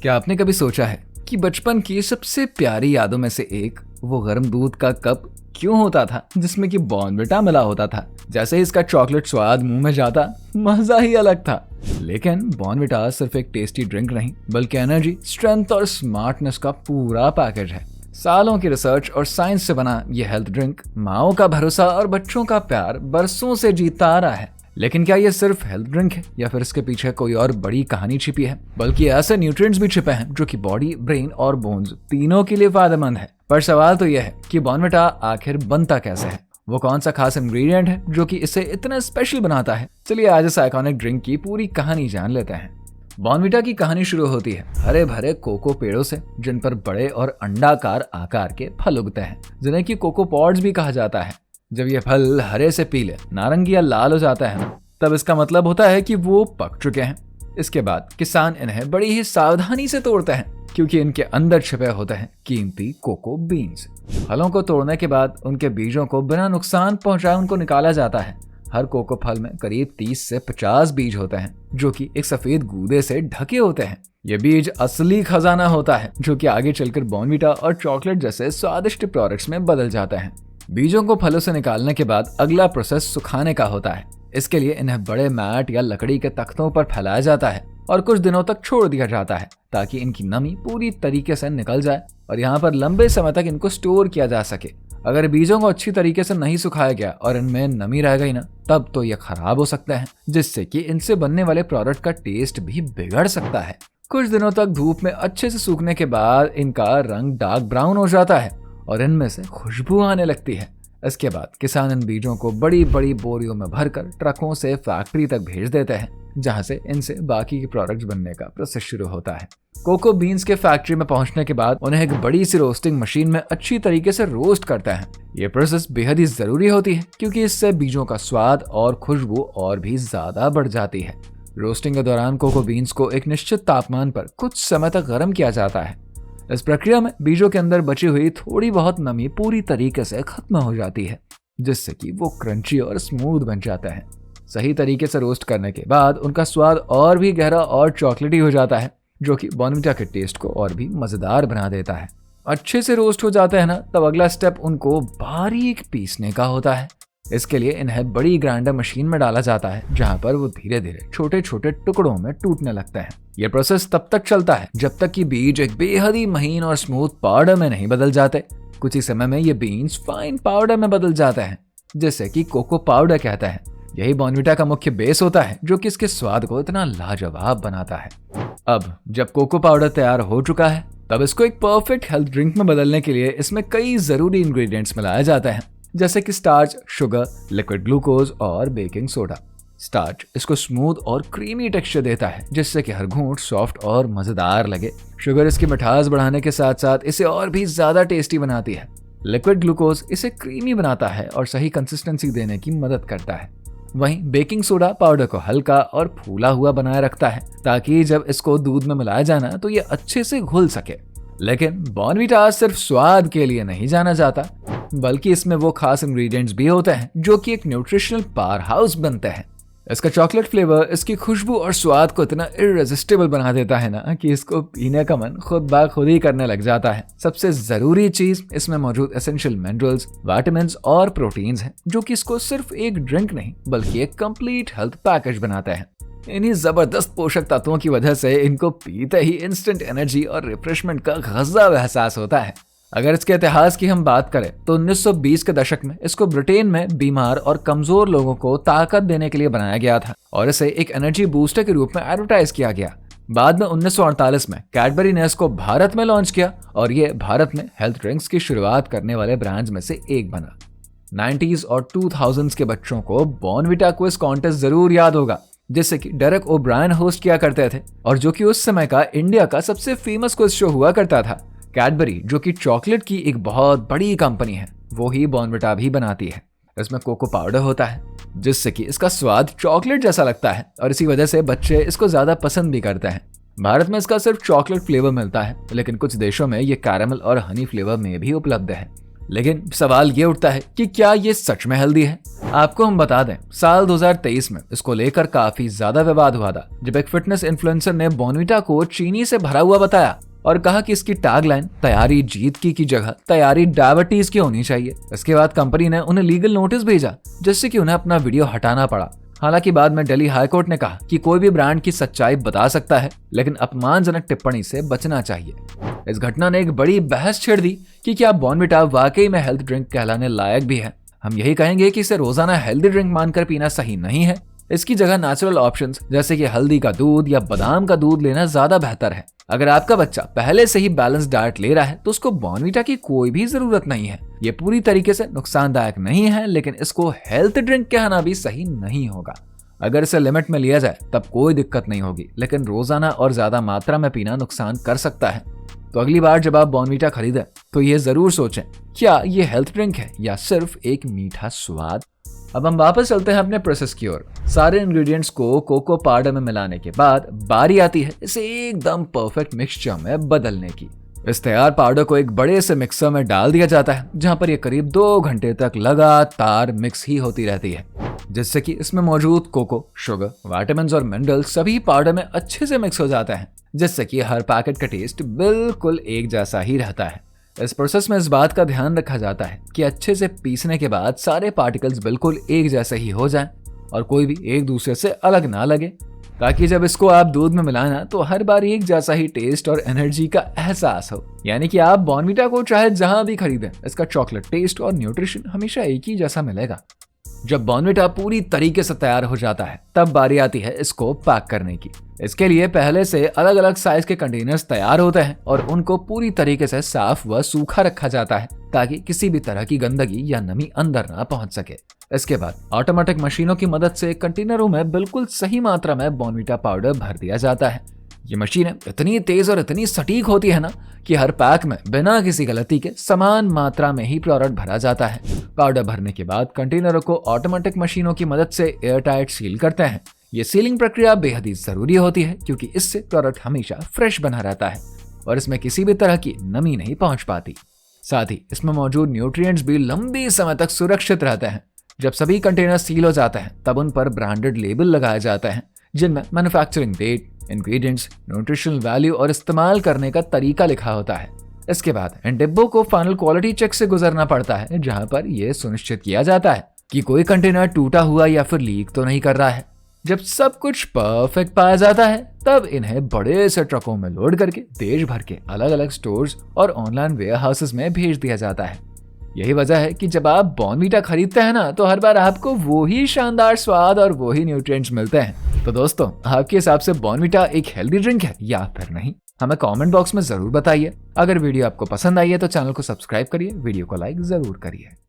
क्या आपने कभी सोचा है कि बचपन की सबसे प्यारी यादों में से एक वो गर्म दूध का कप क्यों होता था जिसमें कि बॉर्नविटा मिला होता था। जैसे ही इसका चॉकलेट स्वाद मुंह में जाता मजा ही अलग था। लेकिन बॉर्नविटा सिर्फ एक टेस्टी ड्रिंक नहीं बल्कि एनर्जी, स्ट्रेंथ और स्मार्टनेस का पूरा पैकेज है। सालों की रिसर्च और साइंस से बना ये हेल्थ ड्रिंक माओ का भरोसा और बच्चों का प्यार बरसों से जीतता आ रहा है। लेकिन क्या ये सिर्फ हेल्थ ड्रिंक है या फिर इसके पीछे कोई और बड़ी कहानी छिपी है? बल्कि ऐसे न्यूट्रिएंट्स भी छिपे हैं जो कि बॉडी, ब्रेन और बोन्स तीनों के लिए फायदेमंद है। पर सवाल तो यह है कि बॉर्नविटा आखिर बनता कैसे है? वो कौन सा खास इंग्रेडिएंट है जो कि इसे इतना स्पेशल बनाता है? चलिए आज इस आइकॉनिक ड्रिंक की पूरी कहानी जान लेते हैं। बॉर्नविटा की कहानी शुरू होती है हरे भरे कोको पेड़ों से, जिन पर बड़े और अंडाकार आकार के फल उगते हैं, जिन्हें की कोको पॉड्स भी कहा जाता है। जब ये फल हरे से पीले, नारंगी या लाल हो जाता है तब इसका मतलब होता है कि वो पक चुके हैं। इसके बाद किसान इन्हें बड़ी ही सावधानी से तोड़ते हैं क्योंकि इनके अंदर छिपे होते हैं कीमती कोको बीन्स। फलों को तोड़ने के बाद उनके बीजों को बिना नुकसान पहुंचाए उनको निकाला जाता है। हर कोको फल में करीब 30 से 50 बीज होते हैं जो कि एक सफेद गूदे से ढके होते हैं। ये बीज असली खजाना होता है जो कि आगे चलकर बॉर्नविटा और चॉकलेट जैसे स्वादिष्ट प्रोडक्ट्स में बदल जाता है। बीजों को फलों से निकालने के बाद अगला प्रोसेस सुखाने का होता है। इसके लिए इन्हें बड़े मैट या लकड़ी के तख्तों पर फैलाया जाता है और कुछ दिनों तक छोड़ दिया जाता है ताकि इनकी नमी पूरी तरीके से निकल जाए और यहाँ पर लंबे समय तक इनको स्टोर किया जा सके। अगर बीजों को अच्छी तरीके से नहीं सुखाया गया और इनमें नमी रह गई ना, तब तो ये खराब हो सकते हैं, जिससे कि इनसे बनने वाले प्रोडक्ट का टेस्ट भी बिगड़ सकता है। कुछ दिनों तक धूप में अच्छे से सूखने के बाद इनका रंग डार्क ब्राउन हो जाता है और इनमें से खुशबू आने लगती है। इसके बाद किसान इन बीजों को बड़ी बड़ी बोरियों में भरकर ट्रकों से फैक्ट्री तक भेज देते हैं, जहां से इनसे बाकी के प्रोडक्ट्स बनने का प्रोसेस शुरू होता है। कोको बीन्स के फैक्ट्री में पहुंचने के बाद उन्हें एक बड़ी सी रोस्टिंग मशीन में अच्छी तरीके से रोस्ट करते हैं। ये प्रोसेस बेहद ही जरूरी होती है क्योंकि इससे बीजों का स्वाद और खुशबू और भी ज्यादा बढ़ जाती है। रोस्टिंग के दौरान कोको बीन्स को एक निश्चित तापमान पर कुछ समय तक गर्म किया जाता है। इस प्रक्रिया में बीजों के अंदर बची हुई थोड़ी बहुत नमी पूरी तरीके से खत्म हो जाती है, जिससे कि वो क्रंची और स्मूथ बन जाता है। सही तरीके से रोस्ट करने के बाद उनका स्वाद और भी गहरा और चॉकलेटी हो जाता है, जो कि बॉर्नविटा के टेस्ट को और भी मजेदार बना देता है। अच्छे से रोस्ट हो जाते हैं ना, तब अगला स्टेप उनको बारीक पीसने का होता है। इसके लिए इन्हें बड़ी ग्राइंडर मशीन में डाला जाता है, जहां पर वो धीरे धीरे छोटे छोटे टुकड़ों में टूटने लगते हैं। यह प्रोसेस तब तक चलता है जब तक कि बीज एक बेहद ही महीन और स्मूथ पाउडर में नहीं बदल जाते। कुछ ही समय में ये बीन्स फाइन पाउडर में बदल जाते हैं, जिसे कि कोको पाउडर कहते हैं। यही बॉर्नविटा का मुख्य बेस होता है जो कि इसके स्वाद को इतना लाजवाब बनाता है। अब जब कोको पाउडर तैयार हो चुका है, तब इसको एक परफेक्ट हेल्थ ड्रिंक में बदलने के लिए इसमें कई जरूरी इंग्रेडिएंट्स मिलाए जाते हैं, जैसे कि स्टार्च, शुगर, लिक्विड ग्लूकोज और बेकिंग सोडा। स्टार्च इसको स्मूथ और क्रीमी टेक्सचर देता है, जिससे कि हर घूंट सॉफ्ट और मजेदार लगे। शुगर इसकी मिठास बढ़ाने के साथ साथ इसे और भी ज्यादा टेस्टी बनाती है। लिक्विड ग्लूकोज इसे क्रीमी बनाता है और सही कंसिस्टेंसी देने की मदद करता है। वहीं बेकिंग सोडा पाउडर को हल्का और फूला हुआ बनाए रखता है ताकि जब इसको दूध में मिलाया जाना तो ये अच्छे से घुल सके। लेकिन बॉर्नविटा सिर्फ स्वाद के लिए नहीं जाना जाता, बल्कि इसमें वो खास इंग्रेडिएंट्स भी होते हैं जो कि एक न्यूट्रिशनल पावर हाउस बनते हैं। इसका चॉकलेट फ्लेवर इसकी खुशबू और स्वाद को इतना इररेसिस्टिबल बना देता है ना कि इसको पीने का मन खुद ब खुद ही करने लग जाता है। सबसे जरूरी चीज, इसमें मौजूद एसेंशियल मिनरल्स, विटामिन्स और प्रोटीन्स हैं, जो कि इसको सिर्फ एक ड्रिंक नहीं बल्कि एक कंप्लीट हेल्थ पैकेज बनाते हैं। इन्हीं जबरदस्त पोषक तत्वों की वजह से इनको पीते ही इंस्टेंट एनर्जी और रिफ्रेशमेंट का गजब एहसास होता है। अगर इसके इतिहास की हम बात करें तो 1920 के दशक में इसको ब्रिटेन में बीमार और कमजोर लोगों को ताकत देने के लिए बनाया गया था और इसे एक एनर्जी बूस्टर के रूप में एडवर्टाइज किया गया। बाद में 1948 में कैडबरी ने इसको भारत में लॉन्च किया और ये भारत में हेल्थ ड्रिंक्स की शुरुआत करने वाले ब्रांड्स में से एक बना। 90s और 2000s के बच्चों को बॉर्नविटा क्विज कॉन्टेस्ट जरूर याद होगा, जिससे कि डेरेक ओब्रायन होस्ट किया करते थे और जो कि उस समय का इंडिया का सबसे फेमस क्विज शो हुआ करता था। कैडबरी, जो कि चॉकलेट की एक बहुत बड़ी कंपनी है, वो ही बॉर्नविटा भी बनाती है। इसमें कोको पाउडर होता है, जिससे कि इसका स्वाद चॉकलेट जैसा लगता है और इसी वजह से बच्चे इसको ज्यादा पसंद भी करते हैं। भारत में इसका सिर्फ चॉकलेट फ्लेवर मिलता है, लेकिन कुछ देशों में ये कैरामल और हनी फ्लेवर में भी उपलब्ध है। लेकिन सवाल ये उठता है कि क्या ये सच में हेल्दी है। आपको हम बता दें, साल 2023 में इसको लेकर काफी ज्यादा विवाद हुआ था, जब एक फिटनेस इन्फ्लुएंसर ने बॉर्नवीटा को चीनी से भरा हुआ बताया और कहा कि इसकी टैगलाइन तैयारी जीत की जगह तैयारी डायबिटीज की होनी चाहिए। इसके बाद कंपनी ने उन्हें लीगल नोटिस भेजा, जिससे कि उन्हें अपना वीडियो हटाना पड़ा। हालांकि बाद में दिल्ली हाईकोर्ट ने कहा कि कोई भी ब्रांड की सच्चाई बता सकता है, लेकिन अपमानजनक टिप्पणी से बचना चाहिए। इस घटना ने एक बड़ी बहस छेड़ दी कि क्या बॉर्नवीटा वाकई में हेल्थ ड्रिंक कहलाने लायक भी है। हम यही कहेंगे कि इसे रोजाना हेल्दी ड्रिंक मानकर पीना सही नहीं है। इसकी जगह नेचुरल ऑप्शंस जैसे कि हल्दी का दूध या बादाम का दूध लेना ज्यादा बेहतर है। अगर आपका बच्चा पहले से ही बैलेंस डाइट ले रहा है तो उसको बॉर्नवीटा की कोई भी जरूरत नहीं है। ये पूरी तरीके से नुकसानदायक नहीं है, लेकिन इसको हेल्थ ड्रिंक कहना भी सही नहीं होगा। अगर इसे लिमिट में लिया जाए तब कोई दिक्कत नहीं होगी, लेकिन रोजाना और ज्यादा मात्रा में पीना नुकसान कर सकता है। तो अगली बार जब आप बॉर्नवीटा खरीदें तो ये जरूर सोचें, क्या ये हेल्थ ड्रिंक है या सिर्फ एक मीठा स्वाद। अब हम वापस चलते हैं अपने प्रोसेस की ओर। सारे इंग्रेडिएंट्स को कोको पाउडर में मिलाने के बाद बारी आती है इसे एकदम परफेक्ट मिक्सचर में बदलने की। इस तैयार पाउडर को एक बड़े से मिक्सर में डाल दिया जाता है, जहां पर यह करीब 2 घंटे तक लगातार मिक्स ही होती रहती है, जिससे कि इसमें मौजूद कोको, शुगर, विटामिन्स और मिनरल्स सभी पाउडर में अच्छे से मिक्स हो जाते हैं, जिससे कि हर पैकेट का टेस्ट बिल्कुल एक जैसा ही रहता है। इस प्रोसेस में इस बात का ध्यान रखा जाता है कि अच्छे से पीसने के बाद सारे पार्टिकल्स बिल्कुल एक जैसे ही हो जाएं और कोई भी एक दूसरे से अलग ना लगे, ताकि जब इसको आप दूध में मिलाना तो हर बार एक जैसा ही टेस्ट और एनर्जी का एहसास हो। यानी कि आप बॉर्नवीटा को चाहे जहां भी खरीदें, इसका चॉकलेट टेस्ट और न्यूट्रिशन हमेशा एक ही जैसा मिलेगा। जब बॉर्नवीटा पूरी तरीके से तैयार हो जाता है तब बारी आती है इसको पैक करने की। इसके लिए पहले से अलग अलग साइज के कंटेनर्स तैयार होते हैं और उनको पूरी तरीके से साफ व सूखा रखा जाता है, ताकि किसी भी तरह की गंदगी या नमी अंदर ना पहुंच सके। इसके बाद ऑटोमेटिक मशीनों की मदद से कंटेनरों में बिल्कुल सही मात्रा में बॉर्नवीटा पाउडर भर दिया जाता है। ये मशीनें इतनी तेज और इतनी सटीक होती है ना कि हर पैक में बिना किसी गलती के समान मात्रा में ही प्रोडक्ट भरा जाता है। पाउडर भरने के बाद कंटेनरों को ऑटोमेटिक मशीनों की मदद से एयरटाइट सील करते हैं। ये सीलिंग प्रक्रिया बेहद ही जरूरी होती है, क्योंकि इससे प्रोडक्ट हमेशा फ्रेश बना रहता है और इसमें किसी भी तरह की नमी नहीं पहुंच पाती। साथ ही इसमें मौजूद न्यूट्रिएंट्स भी लंबी समय तक सुरक्षित रहते हैं। जब सभी कंटेनर सील हो जाते हैं तब उन पर ब्रांडेड लेबल लगाए जाते हैं, जिनमें manufacturing date, ingredients, nutritional value और इस्तेमाल करने का तरीका लिखा होता है। इसके बाद इन डिब्बों को फाइनल क्वालिटी चेक से गुजरना पड़ता है, जहां पर यह सुनिश्चित किया जाता है कि कोई कंटेनर टूटा हुआ या फिर लीक तो नहीं कर रहा है। जब सब कुछ परफेक्ट पाया जाता है तब इन्हें बड़े से ट्रकों में लोड करके देश भर के अलग अलग स्टोर्स और ऑनलाइन वेयर हाउसेस में भेज दिया जाता है। यही वजह है कि जब आप बॉर्नवीटा खरीदते हैं ना तो हर बार आपको वो ही शानदार स्वाद और वो ही न्यूट्रिएंट्स मिलते हैं। तो दोस्तों, आपके हिसाब से बॉर्नवीटा एक हेल्दी ड्रिंक है या फिर नहीं, हमें कमेंट बॉक्स में जरूर बताइए। अगर वीडियो आपको पसंद आई है तो चैनल को सब्सक्राइब करिए, वीडियो को लाइक जरूर करिए।